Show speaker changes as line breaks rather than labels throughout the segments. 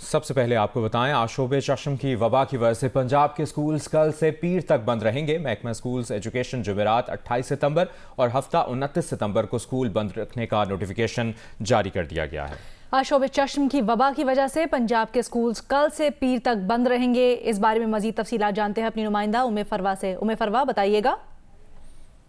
सबसे पहले आपको बताएं, आशोबे चश्म की वबा की वजह से पंजाब के स्कूल्स कल से पीर तक बंद रहेंगे। महकमा स्कूल्स एजुकेशन जुमेरात 28 सितंबर और हफ्ता 29 सितंबर को स्कूल बंद रखने का नोटिफिकेशन जारी कर दिया गया है।
आशोबे चश्म की वबा की वजह से पंजाब के स्कूल्स कल से पीर तक बंद रहेंगे। इस बारे में मजीद तफसीलात जानते हैं अपनी नुमाइंदा उमे फरवा से। उमे फरवा, बताइएगा।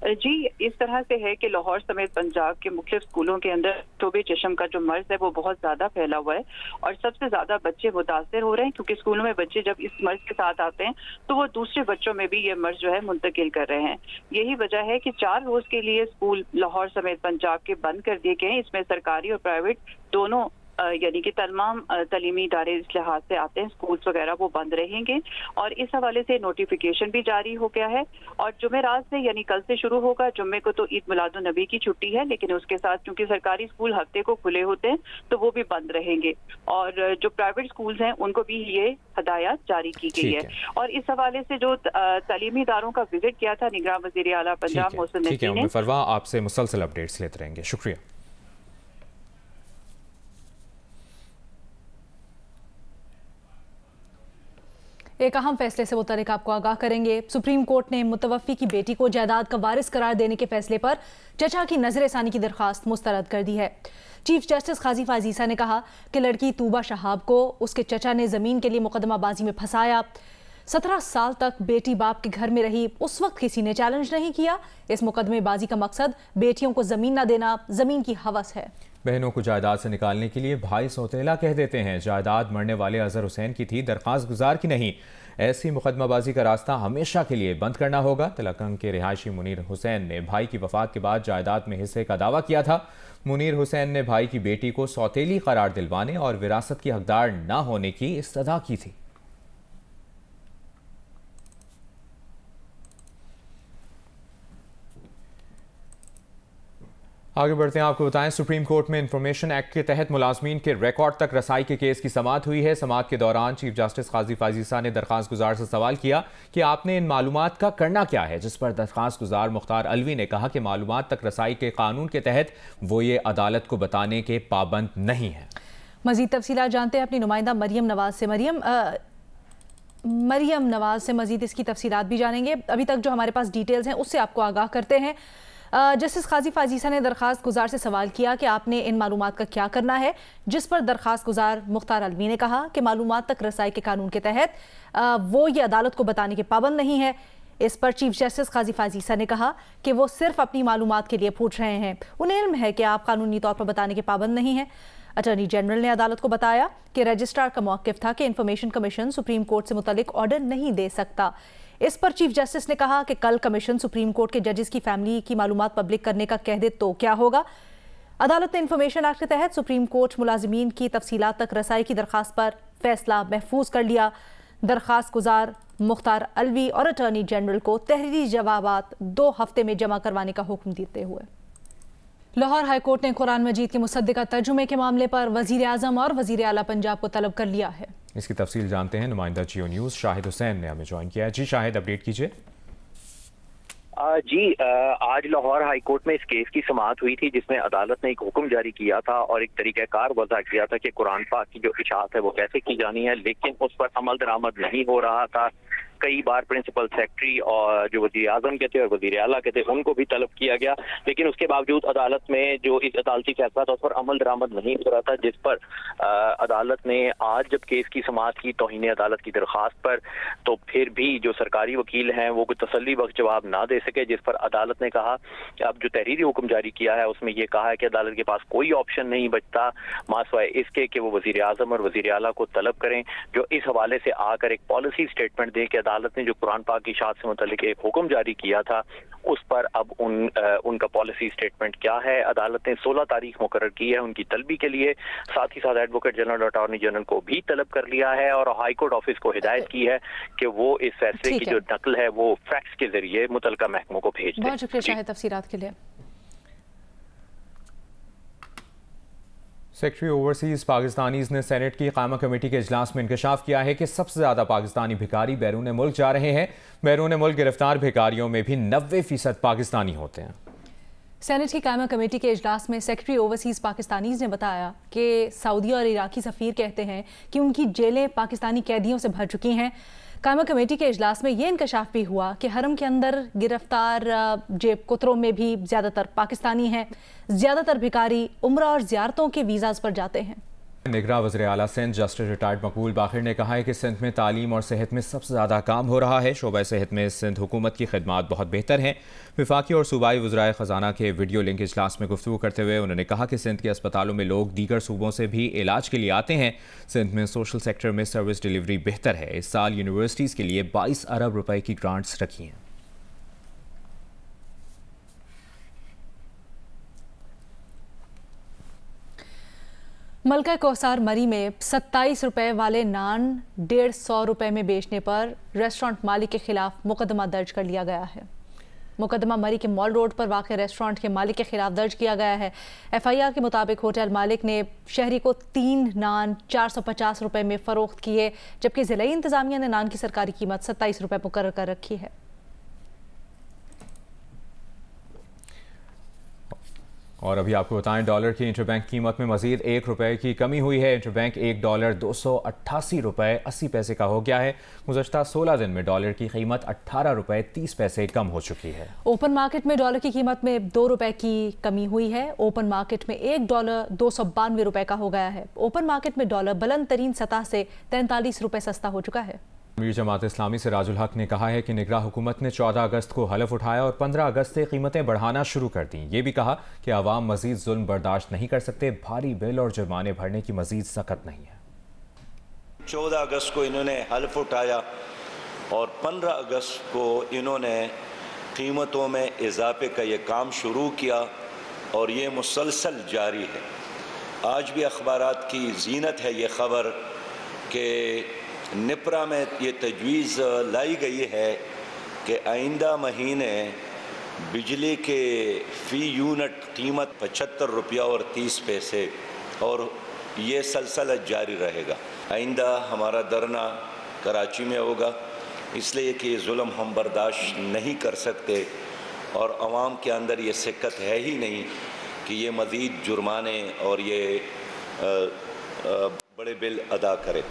जी, इस तरह से है कि लाहौर समेत पंजाब के मुख्य स्कूलों के अंदर आशोबे चश्म का जो मर्ज है वो बहुत ज्यादा फैला हुआ है और सबसे ज्यादा बच्चे मुतासर हो रहे हैं, क्योंकि स्कूलों में बच्चे जब इस मर्ज के साथ आते हैं तो वो दूसरे बच्चों में भी ये मर्ज जो है मुंतकिल कर रहे हैं। यही वजह है कि 4 रोज के लिए स्कूल लाहौर समेत पंजाब के बंद कर दिए गए हैं। इसमें सरकारी और प्राइवेट दोनों यानी कि तमाम तलीमी इदारे इस लिहाज से आते हैं, स्कूल्स वगैरह वो बंद रहेंगे और इस हवाले से नोटिफिकेशन भी जारी हो गया है। और जुमेरात से यानी कल से शुरू होगा। जुम्मे को तो ईद मिलादुन नबी की छुट्टी है, लेकिन उसके साथ क्योंकि सरकारी स्कूल हफ्ते को खुले होते हैं तो वो भी बंद रहेंगे और जो प्राइवेट स्कूल्स हैं उनको भी ये हदायत जारी की गई है। और इस हवाले से जो तलीमी इदारों का विजिट किया था निगरान वज़ीर आला पंजाब मोहसिन नकवी ने,
फरवा आपसे मुसलसल अपडेट्स लेते रहेंगे। शुक्रिया।
एक अहम फैसले से मुतालिक आपको आगाह करेंगे। सुप्रीम कोर्ट ने मुतवफ़ी की बेटी को जायदाद का वारिस करार देने के फैसले पर चचा की नजरसानी की दरख्वास्त मुस्तरद कर दी है। चीफ जस्टिस काजी फाजीसा ने कहा कि लड़की तूबा शहाब को उसके चचा ने जमीन के लिए मुकदमाबाजी में फंसाया। 17 साल तक बेटी बाप के घर में रही, उस वक्त किसी ने चैलेंज नहीं किया। इस मुकदमेबाजी का मकसद बेटियों को जमीन न देना, जमीन की हवस है।
बहनों को जायदाद से निकालने के लिए भाई सौतेला कह देते हैं। जायदाद मरने वाले अजहर हुसैन की थी, दरख्वास्त गुजार की नहीं। ऐसी मुकदमाबाजी का रास्ता हमेशा के लिए बंद करना होगा। तलकंग के रिहायशी मुनीर हुसैन ने भाई की वफात के बाद जायदाद में हिस्से का दावा किया था। मुनीर हुसैन ने भाई की बेटी को सौतेली करार दिलवाने और विरासत की हकदार न होने की इस्तदा की थी। आगे बढ़ते हैं, आपको बताएं, सुप्रीम कोर्ट में इंफॉर्मेशन एक्ट के तहत मुलाजमीन के रिकॉर्ड तक रसाई के केस की समाअत हुई है। समाअत के दौरान चीफ जस्टिस काजी फाजीसा ने दरख्वास्त गुजार से सवाल किया कि आपने इन मालूमात का करना क्या है, जिस पर दरख्वास्त गुजार मुख्तार अलवी ने कहा कि मालूमात तक रसाई के कानून के तहत वो ये अदालत को बताने के पाबंद नहीं है।
मजीद तफसीलात जानते हैं अपनी नुमाइंदा मरियम नवाज से। मरियम नवाज से मजीद इसकी तफसीलात भी जानेंगे। अभी तक जो हमारे पास डिटेल्स हैं उससे आपको आगाह करते हैं। जस्टिस काजी फाजीसा ने दरख्वास्त गुजार से सवाल किया कि आपने इन मालूमात का क्या करना है, जिस पर दरख्वास्त गुजार मुख्तार अलवी ने कहा कि मालूमात तक रसाई के कानून के तहत वो ये अदालत को बताने के पाबंद नहीं है। इस पर चीफ जस्टिस काजी फाजीसा ने कहा कि वो सिर्फ अपनी मालूमात के लिए पूछ रहे हैं, उन्हें इल्म है कि आप कानूनी तौर पर बताने के पाबंद नहीं हैं। अटॉर्नी जनरल ने अदालत को बताया कि रजिस्ट्रार का मौक़िफ़ था कि इंफॉर्मेशन कमीशन सुप्रीम कोर्ट से मुतल्लिक ऑर्डर नहीं दे सकता। इस पर चीफ जस्टिस ने कहा कि कल कमीशन सुप्रीम कोर्ट के जजेस की फैमिली की मालूमात पब्लिक करने का कह दे तो क्या होगा। अदालत ने इंफॉर्मेशन एक्ट के तहत सुप्रीम कोर्ट मुलाजिमीन की तफसीलात तक रसाई की दरख्वास्त पर फैसला महफूज कर लिया। दरख्वास्त गुजार मुख्तार अलवी और अटॉर्नी जनरल को तहरीरी जवाबात 2 हफ्ते में जमा करवाने का हुक्म देते हुए लाहौर हाई कोर्ट ने कुरान मजीद के मुसद्दिका तर्जुमे के मामले पर वजीर आजम और वजीर आला पंजाब को तलब कर लिया है।
इसकी तफसील जानते हैं, नुमाइंदा जियो न्यूज़ शाहिद हुसैन ने हमें ज्वाइन किया है। जी शाहिद, अपडेट कीजिए।
जी, आज लाहौर हाई कोर्ट में इस केस की समाअत हुई थी, जिसमें अदालत ने एक हुक्म जारी किया था और एक तरीक़ाकार वज़ा किया था कि कुरान पाक की जो इशाअत है वो कैसे की जानी है, लेकिन उस पर अमल दरामद नहीं हो रहा था। कई बार प्रिंसिपल सेक्रेटरी और जो वज़ीर आज़म के थे और वज़ीर आला के थे उनको भी तलब किया गया, लेकिन उसके बावजूद अदालत में जो इस अदालती फैसला था उस पर अमल दरामद नहीं हो रहा था, जिस पर अदालत ने आज जब केस की समाअत की तौहीन अदालत की दरख्वास्त पर, तो फिर भी जो सरकारी वकील हैं वो कोई तसल्ली बख्श जवाब ना दे सके, जिस पर अदालत ने कहा कि अब जो तहरीरी हुक्म जारी किया है उसमें यह कहा है कि अदालत के पास कोई ऑप्शन नहीं बचता मासवाए इसके कि वो वज़ीर आज़म और वज़ीर आला को तलब करें, जो इस हवाले से आकर एक पॉलिसी स्टेटमेंट दें कि अदालत ने जो कुरान पाक की इशाअत से मुतल्लिक एक हुक्म जारी किया था उस पर अब उनका पॉलिसी स्टेटमेंट क्या है। अदालत ने 16 तारीख मुकर्रर की है उनकी तलबी के लिए, साथ ही साथ एडवोकेट जनरल और अटॉर्नी जनरल को भी तलब कर लिया है और हाई कोर्ट ऑफिस को हिदायत की है कि वो इस फैसले की जो नकल है वो फैक्स के जरिए मुतल्लिका महकमों को भेज दें।
बहुत शुक्रिया शाहिद तफसीलात के लिए।
सेक्रेटरी ओवरसीज पाकिस्तानीज ने सेनेट की कायमा कमेटी के इजलास में इंकशाफ किया है कि सबसे ज़्यादा पाकिस्तानी भिखारी बैरून मुल्क जा रहे हैं। बैरून मुल्क गिरफ्तार भिखारियों में भी 90% पाकिस्तानी होते हैं।
सेनेट की कायमा कमेटी के इजलास में सेक्रेटरी ओवरसीज़ पाकिस्तानीज़ ने बताया कि सऊदी और इराकी सफ़ीर कहते हैं कि उनकी जेलें पाकिस्तानी कैदियों से भर चुकी हैं। कायमा कमेटी के इजलास में ये इंकशाफ भी हुआ कि हरम के अंदर गिरफ्तार जेब कुतरों में भी ज़्यादातर पाकिस्तानी हैं। ज़्यादातर भिखारी उम्रा और ज़ियारतों के वीज़ाज़ पर जाते हैं।
निगरान वज़ीर आला सिंध जस्टिस रिटायर्ड मकबूल बाखिर ने कहा है कि सिंध में तालीम और सेहत में सबसे ज़्यादा काम हो रहा है। शोबा सेहत में सिंध हुकूमत की खिदमात बहुत बेहतर हैं। वफाकी और सूबाई वज़राए ख़जाना के वीडियो लिंक इजलास में गुफ्तगू करते हुए उन्होंने कहा कि सिंध के अस्पतालों में लोग दीगर सूबों से भी इलाज के लिए आते हैं। सिंध में सोशल सेक्टर में सर्विस डिलीवरी बेहतर है। इस साल यूनिवर्सिटीज़ के लिए 22 अरब रुपए की ग्रांट्स रखी हैं।
मलका कौसार मरी में 27 रुपए वाले नान 150 रुपए में बेचने पर रेस्टोरेंट मालिक के खिलाफ मुकदमा दर्ज कर लिया गया है। मुकदमा मरी के मॉल रोड पर वाक़ रेस्टोरेंट के मालिक के खिलाफ दर्ज किया गया है। FIR के मुताबिक होटल मालिक ने शहरी को 3 नान 450 रुपए में फ़रोख्त किए, जबकि ज़िला इंतज़ामिया ने नान की सरकारी कीमत 27 रुपए मुकर्रर कर रखी है।
और अभी आपको बताएं, डॉलर की इंटरबैंक कीमत में मजीद 1 रुपए की कमी हुई है। इंटरबैंक $1 288 रुपए 80 पैसे का हो गया है। गुज़श्ता 16 दिन में डॉलर की कीमत 18 रुपए 30 पैसे कम हो चुकी है।
ओपन मार्केट में डॉलर की कीमत में 2 रुपए की कमी हुई है। ओपन मार्केट में $1 292 रुपए का हो गया है। ओपन मार्केट में डॉलर बुलंद तरीन सतह से 43 रुपए सस्ता हो चुका है।
अमीर जमात इस्लामी सिराजुल हक ने कहा है कि निगरां हुकूमत ने 14 अगस्त को हलफ उठाया और 15 अगस्त से कीमतें बढ़ाना शुरू कर दी। ये भी कहा कि आवाम मजीद जुल्म बर्दाश्त नहीं कर सकते। भारी बिल और जुर्माने भरने की मजीद सख्त नहीं है।
14 अगस्त को इन्होंने हलफ उठाया और 15 अगस्त को इन्होंने कीमतों में इजाफे का ये काम शुरू किया और ये मुसलसल जारी है। आज भी अखबारात की जीनत है ये ख़बर कि निपरा में ये तजवीज़ लाई गई है कि आइंदा महीने बिजली के फ़ी यूनिट कीमत 75 रुपया और 30 पैसे और ये सलसला जारी रहेगा। आइंदा हमारा धरना कराची में होगा, इसलिए कि ये जुल्म हम बर्दाश्त नहीं कर सकते और आवाम के अंदर ये सिक्कत है ही नहीं कि ये मज़ीद जुर्माने और ये बड़े बिल अदा करे।